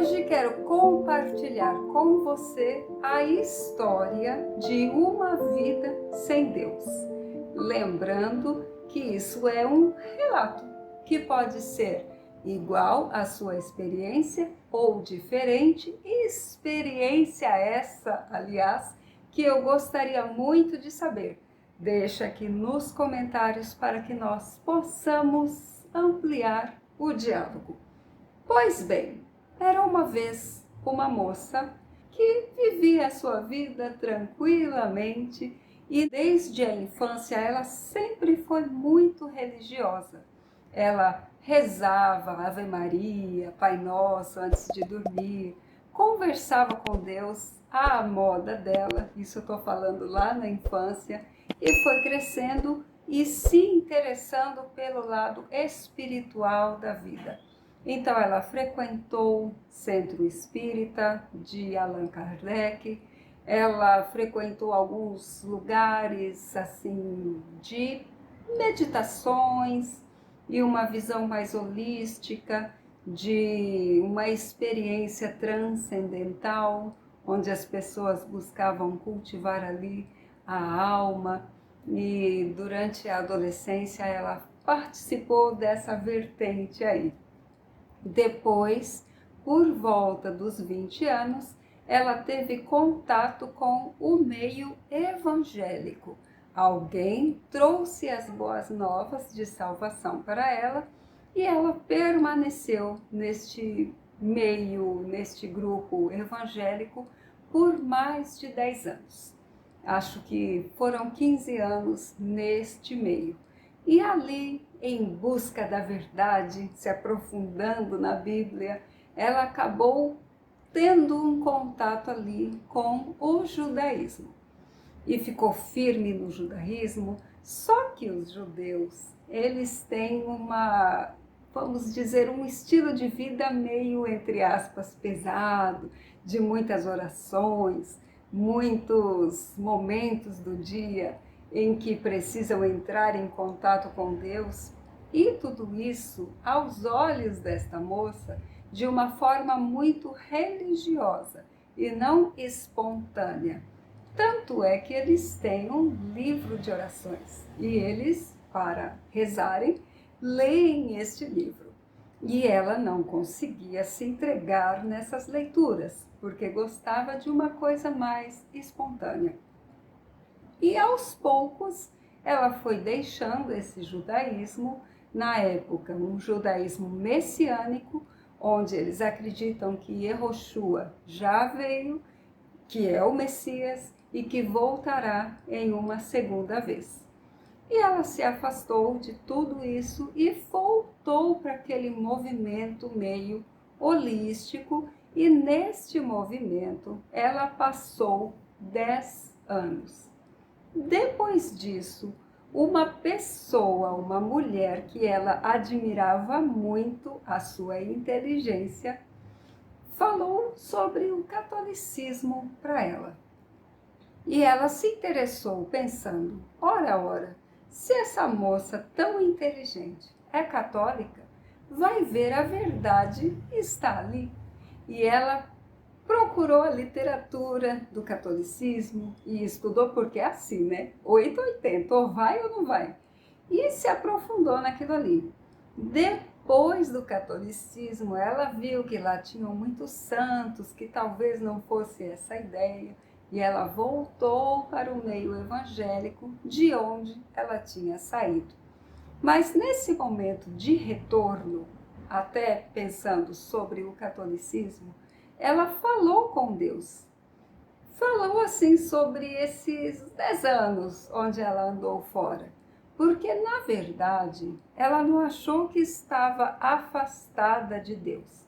Hoje quero compartilhar com você a história de uma vida sem Deus. Lembrando que isso é um relato que pode ser igual à sua experiência ou diferente, experiência essa, aliás, que eu gostaria muito de saber. Deixa aqui nos comentários para que nós possamos ampliar o diálogo. Pois bem, era uma vez uma moça que vivia a sua vida tranquilamente e desde a infância ela sempre foi muito religiosa. Ela rezava Ave Maria, Pai Nosso antes de dormir, conversava com Deus à moda dela, isso eu estou falando lá na infância, e foi crescendo e se interessando pelo lado espiritual da vida. Então ela frequentou o Centro Espírita de Allan Kardec, ela frequentou alguns lugares assim de meditações e uma visão mais holística de uma experiência transcendental, onde as pessoas buscavam cultivar ali a alma, e durante a adolescência ela participou dessa vertente aí. Depois, por volta dos 20 anos, ela teve contato com o meio evangélico. Alguém trouxe as boas novas de salvação para ela e ela permaneceu neste meio, neste grupo evangélico por mais de 10 anos. Acho que foram 15 anos neste meio. E ali, em busca da verdade, se aprofundando na Bíblia, ela acabou tendo um contato ali com o judaísmo. E ficou firme no judaísmo, só que os judeus, eles têm vamos dizer, um estilo de vida meio, entre aspas, pesado, de muitas orações, muitos momentos do dia em que precisam entrar em contato com Deus, e tudo isso, aos olhos desta moça, de uma forma muito religiosa e não espontânea. Tanto é que eles têm um livro de orações e eles, para rezarem, leem este livro. E ela não conseguia se entregar nessas leituras, porque gostava de uma coisa mais espontânea. E aos poucos ela foi deixando esse judaísmo, na época um judaísmo messiânico, onde eles acreditam que Yehoshua já veio, que é o Messias e que voltará em uma segunda vez. E ela se afastou de tudo isso e voltou para aquele movimento meio holístico, e neste movimento ela passou 10 anos. Depois disso, uma pessoa, uma mulher que ela admirava muito a sua inteligência, falou sobre o catolicismo para ela. E ela se interessou pensando, ora, se essa moça tão inteligente é católica, vai ver a verdade está ali. E ela procurou a literatura do catolicismo e estudou, porque é assim, né? 880, ou vai ou não vai. E se aprofundou naquilo ali. Depois do catolicismo, ela viu que lá tinham muitos santos, que talvez não fosse essa ideia, e ela voltou para o meio evangélico, de onde ela tinha saído. Mas nesse momento de retorno, até pensando sobre o catolicismo, ela falou com Deus. Falou assim sobre esses 10 anos onde ela andou fora. Porque, na verdade, ela não achou que estava afastada de Deus.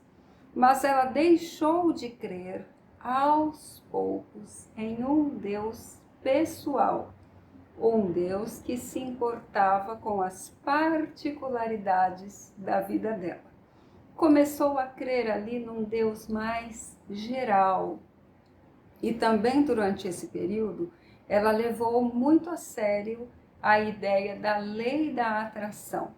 Mas ela deixou de crer aos poucos em um Deus pessoal. Um Deus que se importava com as particularidades da vida dela. Começou a crer ali num Deus mais geral. E também durante esse período, ela levou muito a sério a ideia da lei da atração.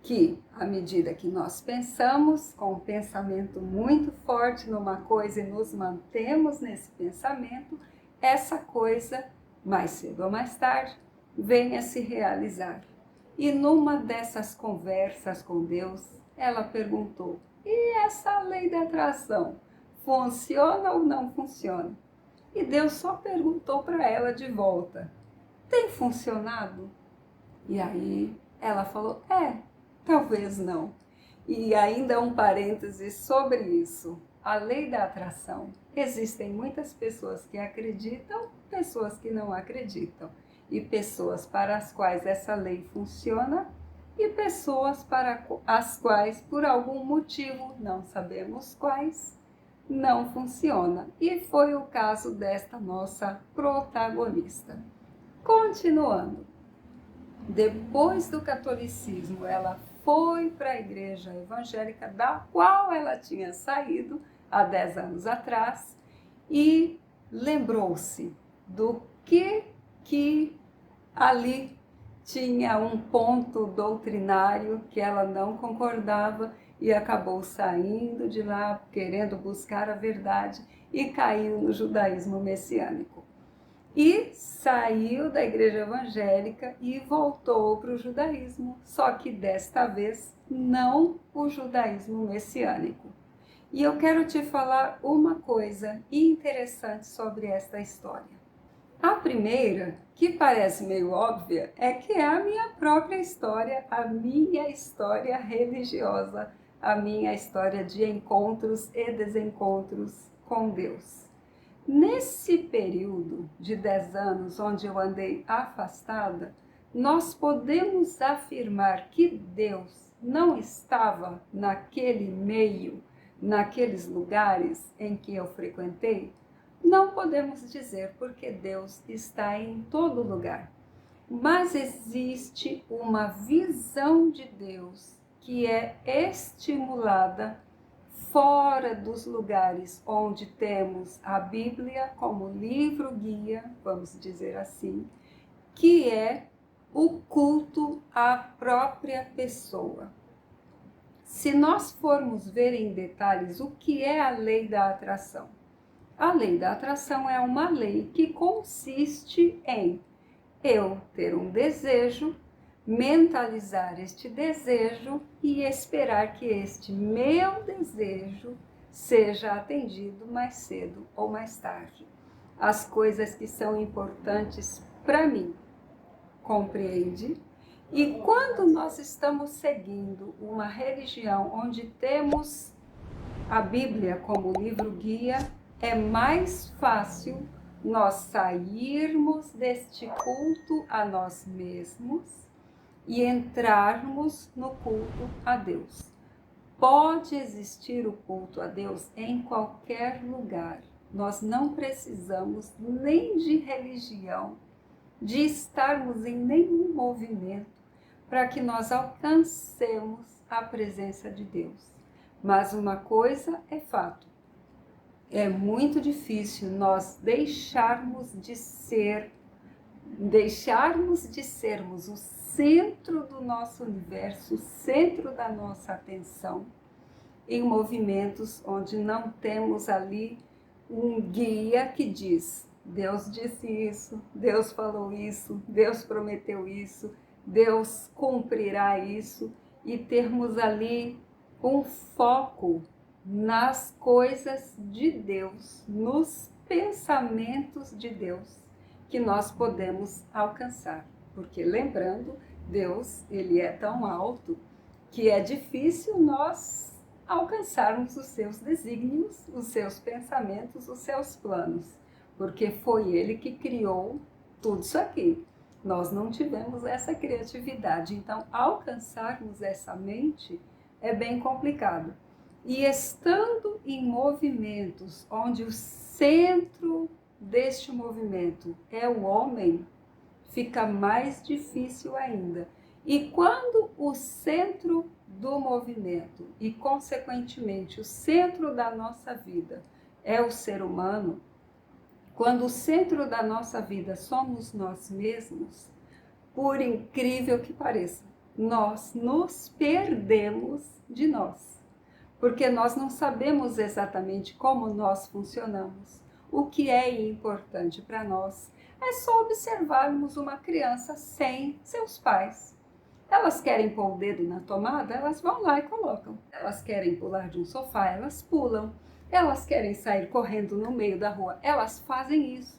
que, à medida que nós pensamos com um pensamento muito forte numa coisa e nos mantemos nesse pensamento, essa coisa, mais cedo ou mais tarde, venha se realizar. E numa dessas conversas com Deus, ela perguntou: e essa lei da atração funciona ou não funciona? E Deus só perguntou para ela de volta: tem funcionado? E aí ela falou: talvez não. E ainda um parêntese sobre isso. A lei da atração. Existem muitas pessoas que acreditam, pessoas que não acreditam. E pessoas para as quais essa lei funciona e pessoas para as quais, por algum motivo, não sabemos quais, não funciona. E foi o caso desta nossa protagonista. Continuando. Depois do catolicismo, ela foi para a igreja evangélica, da qual ela tinha saído há 10 anos atrás, e lembrou-se do que ali tinha um ponto doutrinário que ela não concordava e acabou saindo de lá querendo buscar a verdade e caiu no judaísmo messiânico. E saiu da igreja evangélica e voltou para o judaísmo, só que desta vez não o judaísmo messiânico. E eu quero te falar uma coisa interessante sobre esta história. A primeira, que parece meio óbvia, é que é a minha própria história, a minha história religiosa, a minha história de encontros e desencontros com Deus. Nesse período de 10 anos onde eu andei afastada, nós podemos afirmar que Deus não estava naquele meio, naqueles lugares em que eu frequentei? Não podemos dizer, porque Deus está em todo lugar. Mas existe uma visão de Deus que é estimulada fora dos lugares onde temos a Bíblia como livro-guia, vamos dizer assim, que é o culto à própria pessoa. Se nós formos ver em detalhes o que é a lei da atração, a lei da atração é uma lei que consiste em eu ter um desejo, mentalizar este desejo e esperar que este meu desejo seja atendido mais cedo ou mais tarde. As coisas que são importantes para mim, compreende? E quando nós estamos seguindo uma religião onde temos a Bíblia como livro-guia, é mais fácil nós sairmos deste culto a nós mesmos e entrarmos no culto a Deus. Pode existir o culto a Deus em qualquer lugar. Nós não precisamos nem de religião, de estarmos em nenhum movimento para que nós alcancemos a presença de Deus. Mas uma coisa é fato, é muito difícil nós deixarmos de sermos o centro do nosso universo, o centro da nossa atenção, em movimentos onde não temos ali um guia que diz: Deus disse isso, Deus falou isso, Deus prometeu isso, Deus cumprirá isso, e termos ali um foco nas coisas de Deus, nos pensamentos de Deus que nós podemos alcançar. Porque lembrando, Deus, ele é tão alto que é difícil nós alcançarmos os seus desígnios, os seus pensamentos, os seus planos, porque foi ele que criou tudo isso aqui. Nós não tivemos essa criatividade, então alcançarmos essa mente é bem complicado. E estando em movimentos onde o centro deste movimento é o homem, fica mais difícil ainda. E quando o centro do movimento e, consequentemente, o centro da nossa vida é o ser humano, quando o centro da nossa vida somos nós mesmos, por incrível que pareça, nós nos perdemos de nós, porque nós não sabemos exatamente como nós funcionamos. O que é importante para nós é só observarmos uma criança sem seus pais. Elas querem pôr o dedo na tomada, elas vão lá e colocam. Elas querem pular de um sofá, elas pulam. Elas querem sair correndo no meio da rua, elas fazem isso.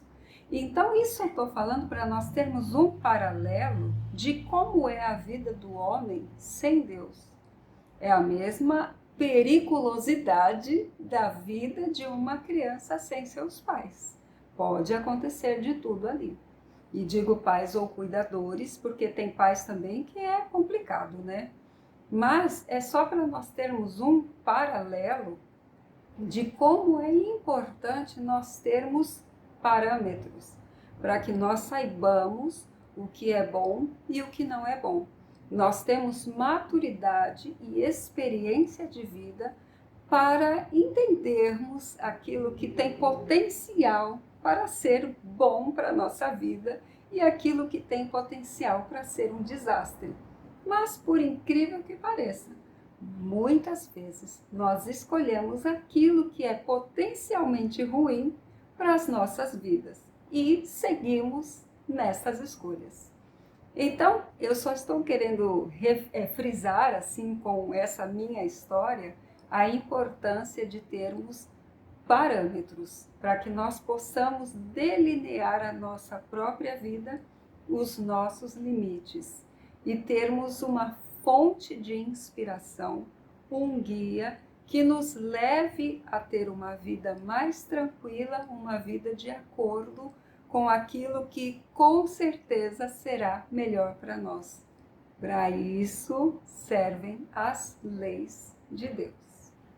Então, isso eu estou falando para nós termos um paralelo de como é a vida do homem sem Deus. É a mesma periculosidade da vida de uma criança sem seus pais. Pode acontecer de tudo ali. E digo pais ou cuidadores, porque tem pais também que é complicado, né? Mas é só para nós termos um paralelo de como é importante nós termos parâmetros, para que nós saibamos o que é bom e o que não é bom. Nós temos maturidade e experiência de vida para entendermos aquilo que tem potencial para ser bom para a nossa vida e aquilo que tem potencial para ser um desastre. Mas, por incrível que pareça, muitas vezes nós escolhemos aquilo que é potencialmente ruim para as nossas vidas e seguimos nessas escolhas. Então, eu só estou querendo frisar, assim, com essa minha história, a importância de termos parâmetros para que nós possamos delinear a nossa própria vida, os nossos limites e termos uma fonte de inspiração, um guia que nos leve a ter uma vida mais tranquila, uma vida de acordo com aquilo que com certeza será melhor para nós. Para isso servem as leis de Deus.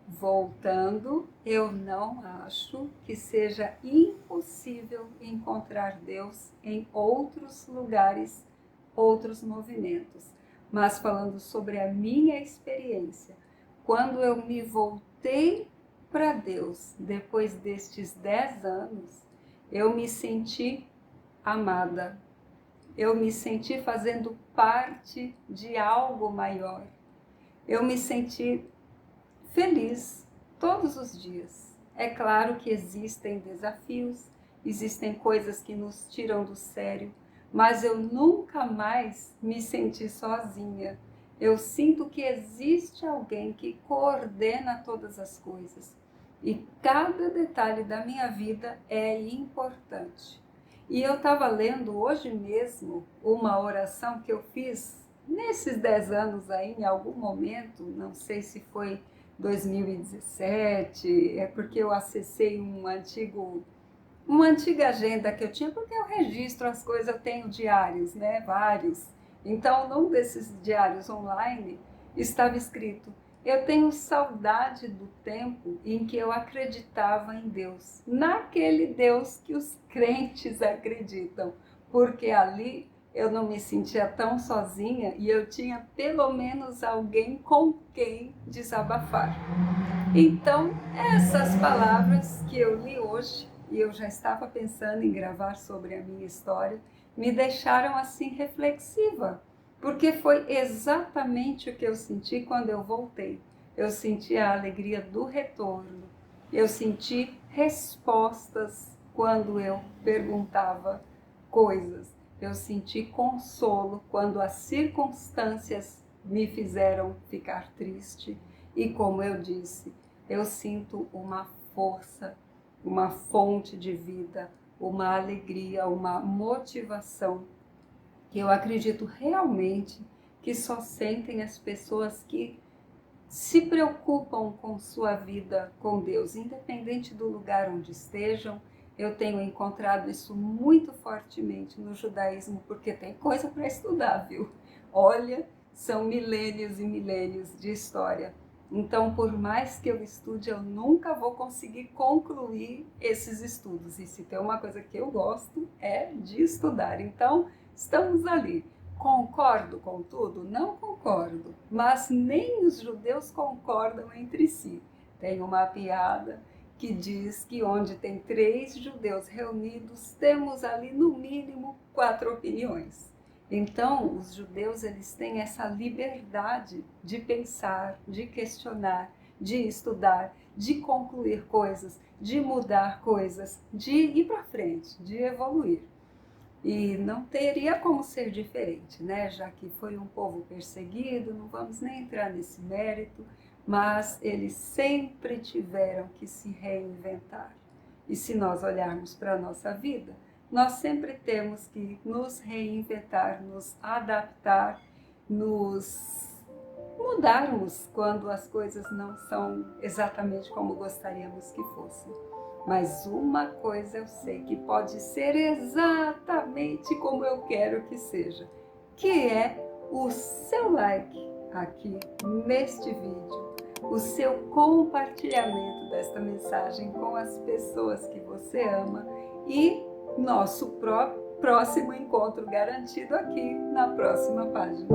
Voltando, eu não acho que seja impossível encontrar Deus em outros lugares, outros movimentos. Mas falando sobre a minha experiência, quando eu me voltei para Deus, depois destes 10 anos, eu me senti amada. Eu me senti fazendo parte de algo maior. Eu me senti feliz todos os dias. É claro que existem desafios, existem coisas que nos tiram do sério, mas eu nunca mais me senti sozinha. Eu sinto que existe alguém que coordena todas as coisas e cada detalhe da minha vida é importante. E eu estava lendo hoje mesmo uma oração que eu fiz nesses 10 anos aí, em algum momento, não sei se foi 2017, é porque eu acessei uma antiga agenda que eu tinha, porque eu registro as coisas, eu tenho diários, né, vários. Então, num desses diários online, estava escrito: eu tenho saudade do tempo em que eu acreditava em Deus, naquele Deus que os crentes acreditam, porque ali eu não me sentia tão sozinha e eu tinha pelo menos alguém com quem desabafar. Então, essas palavras que eu li hoje, e eu já estava pensando em gravar sobre a minha história, me deixaram assim reflexiva, porque foi exatamente o que eu senti quando eu voltei. Eu senti a alegria do retorno, eu senti respostas quando eu perguntava coisas, eu senti consolo quando as circunstâncias me fizeram ficar triste e, como eu disse, eu sinto uma força, uma fonte de vida, uma alegria, uma motivação que eu acredito realmente que só sentem as pessoas que se preocupam com sua vida com Deus, independente do lugar onde estejam. Eu tenho encontrado isso muito fortemente no judaísmo, porque tem coisa para estudar, viu? Olha, são milênios e milênios de história. Então, por mais que eu estude, eu nunca vou conseguir concluir esses estudos. E se tem uma coisa que eu gosto, é de estudar. Então, estamos ali. Concordo com tudo? Não concordo. Mas nem os judeus concordam entre si. Tem uma piada que diz que onde tem 3 judeus reunidos, temos ali no mínimo 4 opiniões. Então, os judeus, eles têm essa liberdade de pensar, de questionar, de estudar, de concluir coisas, de mudar coisas, de ir para frente, de evoluir. E não teria como ser diferente, né? Já que foi um povo perseguido, não vamos nem entrar nesse mérito, mas eles sempre tiveram que se reinventar. E se nós olharmos para a nossa vida, nós sempre temos que nos reinventar, nos adaptar, nos mudarmos quando as coisas não são exatamente como gostaríamos que fossem. Mas uma coisa eu sei que pode ser exatamente como eu quero que seja, que é o seu like aqui neste vídeo, o seu compartilhamento desta mensagem com as pessoas que você ama e nosso próximo encontro garantido aqui na próxima página.